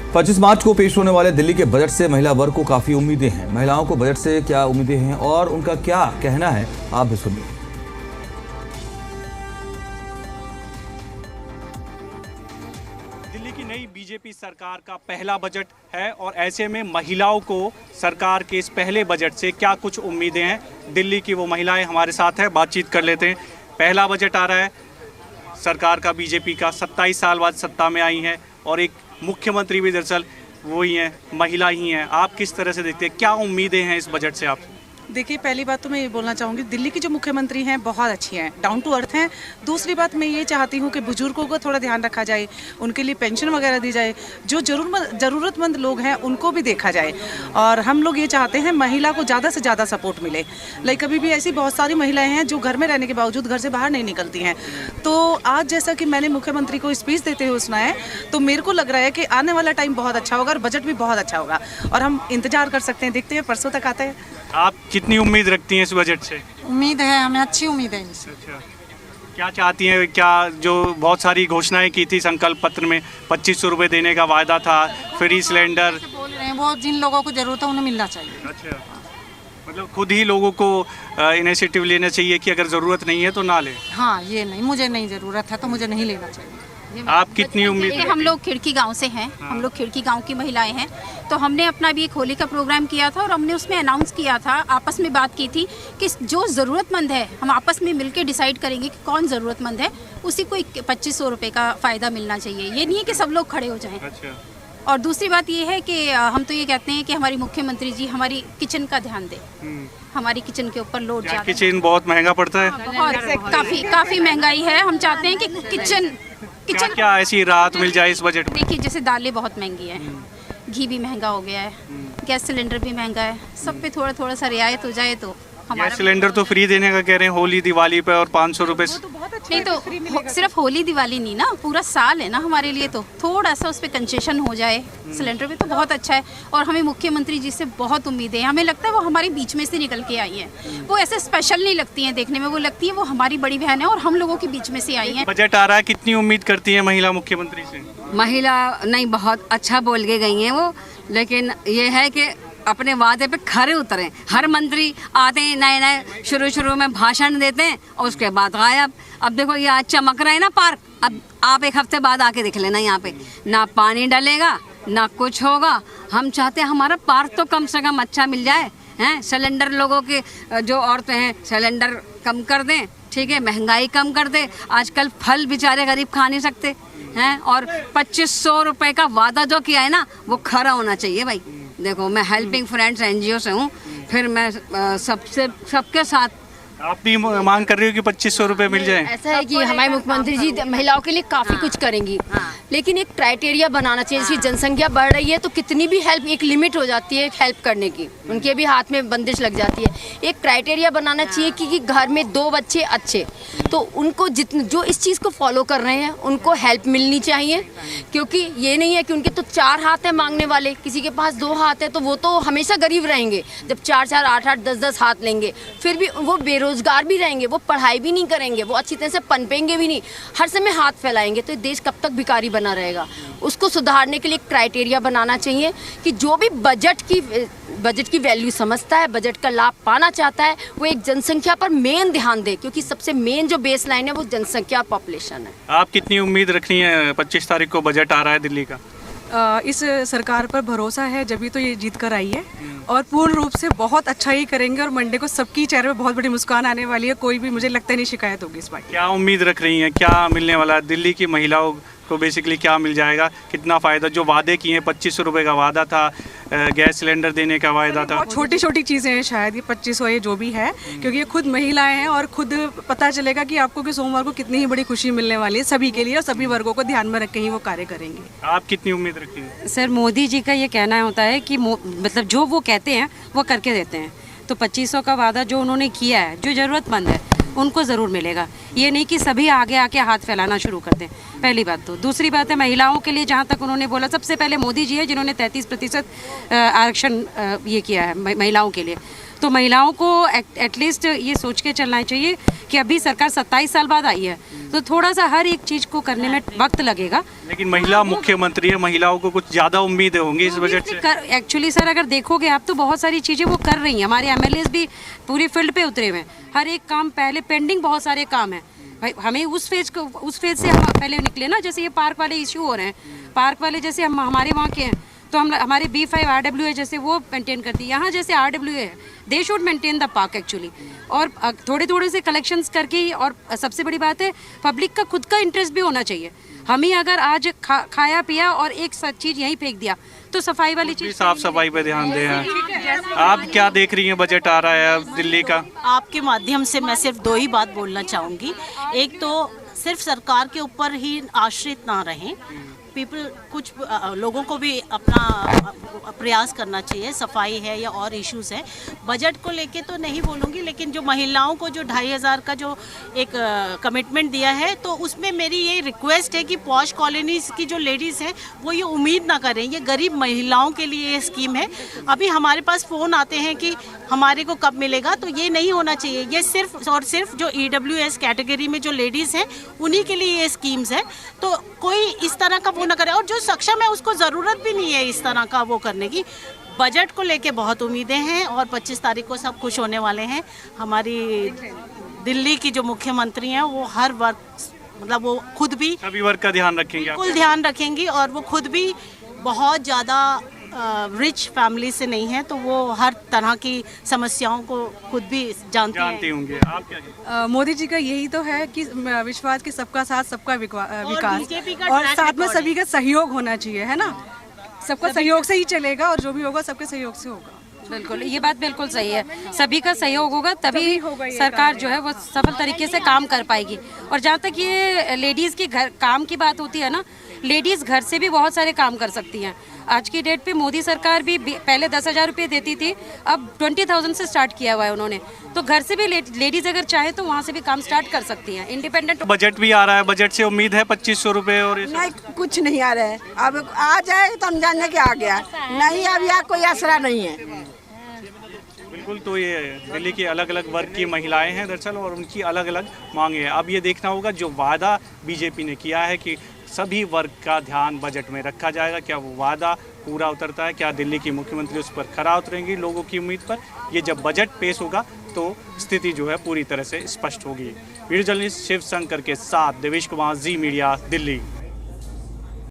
25 मार्च को पेश होने वाले दिल्ली के बजट से महिला वर्ग को काफी उम्मीदें हैं। महिलाओं को बजट से क्या उम्मीदें हैं और उनका क्या कहना है, आप भी सुनिए। दिल्ली की नई बीजेपी सरकार का पहला बजट है और ऐसे में महिलाओं को सरकार के इस पहले बजट से क्या कुछ उम्मीदें हैं, दिल्ली की वो महिलाएं हमारे साथ है, बातचीत कर लेते हैं। पहला बजट आ रहा है सरकार का, बीजेपी का, 27 साल बाद सत्ता में आई है और एक मुख्यमंत्री भी दरअसल वो ही हैं, महिला ही हैं। आप किस तरह से देखते हैं, क्या उम्मीदें हैं इस बजट से आप? देखिए, पहली बात तो मैं ये बोलना चाहूँगी, दिल्ली की जो मुख्यमंत्री हैं बहुत अच्छी हैं, डाउन टू अर्थ हैं। दूसरी बात मैं ये चाहती हूँ कि बुजुर्गों का थोड़ा ध्यान रखा जाए, उनके लिए पेंशन वगैरह दी जाए, जो ज़रूरतमंद लोग हैं उनको भी देखा जाए। और हम लोग ये चाहते हैं महिला को ज़्यादा से ज़्यादा सपोर्ट मिले। लाइक अभी भी ऐसी बहुत सारी महिलाएं हैं जो घर में रहने के बावजूद घर से बाहर नहीं निकलती हैं। तो आज जैसा कि मैंने मुख्यमंत्री को स्पीच देते हुए सुना है, तो मेरे को लग रहा है कि आने वाला टाइम बहुत अच्छा होगा और बजट भी बहुत अच्छा होगा और हम इंतजार कर सकते हैं, देखते हैं परसों तक आता है। आप कितनी उम्मीद रखती हैं इस बजट से? उम्मीद है, हमें अच्छी उम्मीद है इनसे। अच्छा, क्या चाहती हैं? क्या जो बहुत सारी घोषणाएं की थी संकल्प पत्र में, 2500 रुपये देने का वायदा था, फ्री सिलेंडर बोल रहे हैं, वो जिन लोगों को जरूरत है उन्हें मिलना चाहिए। अच्छा, मतलब खुद ही लोगों को इनिशिएटिव लेना चाहिए कि अगर ज़रूरत नहीं है तो ना ले। हाँ, ये नहीं, मुझे नहीं ज़रूरत है तो मुझे नहीं लेना चाहिए। आप कितनी उम्मीद? हम लोग खिड़की गांव से हैं, हम लोग खिड़की गांव की महिलाएं हैं, तो हमने अपना भी एक होली का प्रोग्राम किया था और हमने उसमें अनाउंस किया था, आपस में बात की थी कि जो ज़रूरतमंद है हम आपस में मिलकर डिसाइड करेंगे कि कौन ज़रूरतमंद है, उसी को 2500 रुपये का फ़ायदा मिलना चाहिए। ये नहीं है कि सब लोग खड़े हो जाएं। अच्छा। और दूसरी बात ये है कि हम तो ये कहते हैं कि हमारी मुख्यमंत्री जी हमारी किचन का ध्यान दें, हमारी किचन के ऊपर लोड ज़्यादा। किचन बहुत महंगा पड़ता है, बहुत काफ़ी महंगाई है। हम चाहते हैं कि किचन क्या ऐसी राहत मिल जाए इस बजट में? देखिए, जैसे दालें बहुत महंगी हैं, घी भी महंगा हो गया है, गैस सिलेंडर भी महंगा है, सब पे थोड़ा सा रियायत हो जाए तो गैस सिलेंडर तो फ्री देने का कह रहे हैं होली दिवाली पे और 500 रुपये। नहीं तो सिर्फ होली दिवाली नहीं ना, पूरा साल है ना हमारे लिए, तो थोड़ा सा उस पर कंसेशन हो जाए सिलेंडर पे तो बहुत अच्छा है। और हमें मुख्यमंत्री जी से बहुत उम्मीदें हैं, हमें लगता है वो हमारे बीच में से निकल के आई हैं। वो ऐसे स्पेशल नहीं लगती हैं देखने में, वो लगती है वो हमारी बड़ी बहन है और हम लोगों के बीच में से आई हैं। बजट आ रहा है, कितनी उम्मीद करती है महिला मुख्यमंत्री से? महिला नहीं, बहुत अच्छा बोल के गई हैं वो, लेकिन ये है कि अपने वादे पे खरे उतरे। हर मंत्री आते हैं नए शुरू में भाषण देते हैं और उसके बाद गायब। अब देखो ये आज चमक रहा है ना पार्क, अब आप एक हफ्ते बाद आके देख लेना, यहाँ पे ना पानी डलेगा ना कुछ होगा। हम चाहते हैं हमारा पार्क तो कम से कम अच्छा मिल जाए। हैं, सिलेंडर लोगों के जो औरतें हैं सिलेंडर कम कर दें, ठीक है, महंगाई कम कर दे। आजकल फल बेचारे गरीब खा नहीं सकते हैं, और 2500 रुपये का वादा जो किया है ना वो खरा होना चाहिए भाई। देखो, मैं हेल्पिंग फ्रेंड्स NGO से हूँ, फिर मैं सबके साथ। आप भी मांग कर रही हो कि 2500 रुपये मिल जाए? ऐसा है कि हमारे मुख्यमंत्री जी महिलाओं के लिए काफ़ी कुछ करेंगी, लेकिन एक क्राइटेरिया बनाना चाहिए। जैसे जनसंख्या बढ़ रही है तो कितनी भी हेल्प, एक लिमिट हो जाती है हेल्प करने की, उनके भी हाथ में बंदिश लग जाती है। एक क्राइटेरिया बनाना चाहिए कि घर में 2 बच्चे अच्छे, तो उनको जो इस चीज़ को फॉलो कर रहे हैं उनको हेल्प मिलनी चाहिए। क्योंकि ये नहीं है कि उनके तो 4 हाथ हैं मांगने वाले, किसी के पास 2 हाथ है तो वो तो हमेशा गरीब रहेंगे। जब 4-4, 8-8, 10-10 हाथ लेंगे फिर भी वो बेरोजगार भी रहेंगे, वो पढ़ाई भी नहीं करेंगे, वो अच्छी तरह से पनपेंगे भी नहीं, हर समय हाथ फैलाएंगे, तो देश कब तक भिखारी बना रहेगा। उसको सुधारने के लिए क्राइटेरिया बनाना चाहिए कि जो भी बजट की वैल्यू समझता है, बजट का लाभ पाना चाहता है, वो एक जनसंख्या पर मेन ध्यान दे, क्योंकि सबसे मेन जो बेस लाइन है वो जनसंख्या, पॉपुलेशन है। आप कितनी उम्मीद रखनी है? 25 तारीख को बजट आ रहा है दिल्ली का। इस सरकार पर भरोसा है, जब तो ये जीत कर आई है और पूर्ण रूप से बहुत अच्छा ही करेंगे और मंडे को सबकी चेहरे पे बहुत बड़ी मुस्कान आने वाली है। कोई भी मुझे लगता है नहीं शिकायत होगी इस बार। क्या उम्मीद रख रही हैं, क्या मिलने वाला है दिल्ली की महिलाओं को? बेसिकली क्या मिल जाएगा, कितना फ़ायदा? जो वादे किए हैं, 2500 रुपये का वादा था, गैस सिलेंडर देने का वायदा था, छोटी छोटी चीज़ें हैं शायद ये 2500 ये जो भी है, क्योंकि ये खुद महिलाएं हैं और खुद पता चलेगा कि आपको कि सोमवार को कितनी ही बड़ी खुशी मिलने वाली है सभी के लिए, और सभी वर्गों को ध्यान में रख के ही वो कार्य करेंगे। आप कितनी उम्मीद रखती हैं? सर, मोदी जी का ये कहना होता है कि मतलब जो वो कहते हैं वो करके देते हैं। तो 2500 का वादा जो उन्होंने किया है, जो ज़रूरतमंद है उनको ज़रूर मिलेगा। ये नहीं कि सभी आगे आके हाथ फैलाना शुरू कर दें, पहली बात तो। दूसरी बात है महिलाओं के लिए, जहाँ तक उन्होंने बोला, सबसे पहले मोदी जी है जिन्होंने 33% आरक्षण ये किया है महिलाओं के लिए। तो महिलाओं को एटलीस्ट ये सोच के चलना चाहिए कि अभी सरकार 27 साल बाद आई है, तो थोड़ा सा हर एक चीज़ को करने में वक्त लगेगा। लेकिन महिला मुख्यमंत्री है, महिलाओं को कुछ ज़्यादा उम्मीदें होंगी इस बजट से। एक्चुअली सर अगर देखोगे आप तो बहुत सारी चीज़ें वो कर रही हैं, हमारे एमएलएस भी पूरी फील्ड पे उतरे हुए हैं। हर एक काम पहले पेंडिंग बहुत सारे काम हैं भाई, हमें उस फेज से हम पहले निकले ना। जैसे ये पार्क वाले इश्यू हो रहे हैं, पार्क वाले जैसे हम हमारे वहाँ के हैं तो हम हमारे B5 RWA जैसे वो मेंटेन करती है, यहाँ जैसे RWA है, they should maintain the park actually. और थोड़े थोड़े से कलेक्शंस करके ही, और सबसे बड़ी बात है पब्लिक का खुद का इंटरेस्ट भी होना चाहिए। हम ही अगर आज खाया पिया और एक चीज़ यहीं फेंक दिया तो सफाई वाली चीज़, साफ सफाई पे ध्यान दें। आप क्या देख रही हैं, बजट आ रहा है अब दिल्ली का? आपके माध्यम से मैं सिर्फ 2 ही बात बोलना चाहूँगी। एक तो सिर्फ सरकार के ऊपर ही आश्रित ना रहें, कुछ लोगों को भी अपना प्रयास करना चाहिए। सफाई है या और इश्यूज है, बजट को लेके तो नहीं बोलूँगी, लेकिन जो महिलाओं को जो 2500 का जो एक कमिटमेंट दिया है, तो उसमें मेरी ये रिक्वेस्ट है कि पॉश कॉलोनीज़ की जो लेडीज़ हैं वो ये उम्मीद ना करें। ये गरीब महिलाओं के लिए ये स्कीम है। अभी हमारे पास फ़ोन आते हैं कि हमारे को कब मिलेगा, तो ये नहीं होना चाहिए। ये सिर्फ और सिर्फ जो EWS कैटेगरी में जो लेडीज़ हैं उन्हीं के लिए ये स्कीम्स है। तो कोई इस तरह का वो ना करे, और जो सक्षम है उसको ज़रूरत भी नहीं है इस तरह का वो करने की। बजट को लेके बहुत उम्मीदें हैं और 25 तारीख को सब खुश होने वाले हैं। हमारी दिल्ली की जो मुख्यमंत्री हैं वो हर वर्ग, मतलब वो खुद भी सभी वर्ग का ध्यान रखेंगे, बिल्कुल ध्यान रखेंगी, और वो खुद भी बहुत ज़्यादा रिच फैमिली से नहीं है, तो वो हर तरह की समस्याओं को खुद भी जानती होंगे। आप क्या मोदी जी का यही तो है कि विश्वास कि सबका साथ सबका विकास, और साथ में सभी का सहयोग होना चाहिए, है ना। सबका सहयोग से ही चलेगा, और जो भी होगा सबके सहयोग से होगा। बिल्कुल, ये बात बिल्कुल सही है। सभी का सहयोग होगा तभी सरकार जो है वो सफल तरीके से काम कर पाएगी। और जहाँ तक ये लेडीज़ की घर काम की बात होती है ना, लेडीज़ घर से भी बहुत सारे काम कर सकती हैं। आज की डेट पे मोदी सरकार भी पहले 10,000 रुपये देती थी, अब 20,000 से स्टार्ट किया हुआ है उन्होंने। तो घर से भी लेडीज़ अगर चाहे तो वहाँ से भी काम स्टार्ट कर सकती हैं, इंडिपेंडेंट। बजट भी आ रहा है, बजट से उम्मीद है 2500 रुपये? और नहीं, कुछ नहीं आ रहा है। अब आ जाए तो हम जाने के आ गया, नहीं अब यहाँ कोई आसरा नहीं है। बिल्कुल, तो ये दिल्ली की अलग अलग वर्ग की महिलाएं हैं दरअसल, और उनकी अलग अलग मांगे हैं। अब ये देखना होगा जो वादा बीजेपी ने किया है कि सभी वर्ग का ध्यान बजट में रखा जाएगा, क्या वो वादा पूरा उतरता है? क्या दिल्ली की मुख्यमंत्री उस पर खरा उतरेंगी लोगों की उम्मीद पर? ये जब बजट पेश होगा तो स्थिति जो है पूरी तरह से स्पष्ट होगी। वीडियो जर्नलिस्ट शिव शंकर के साथ देवेश कुमार, जी मीडिया, दिल्ली।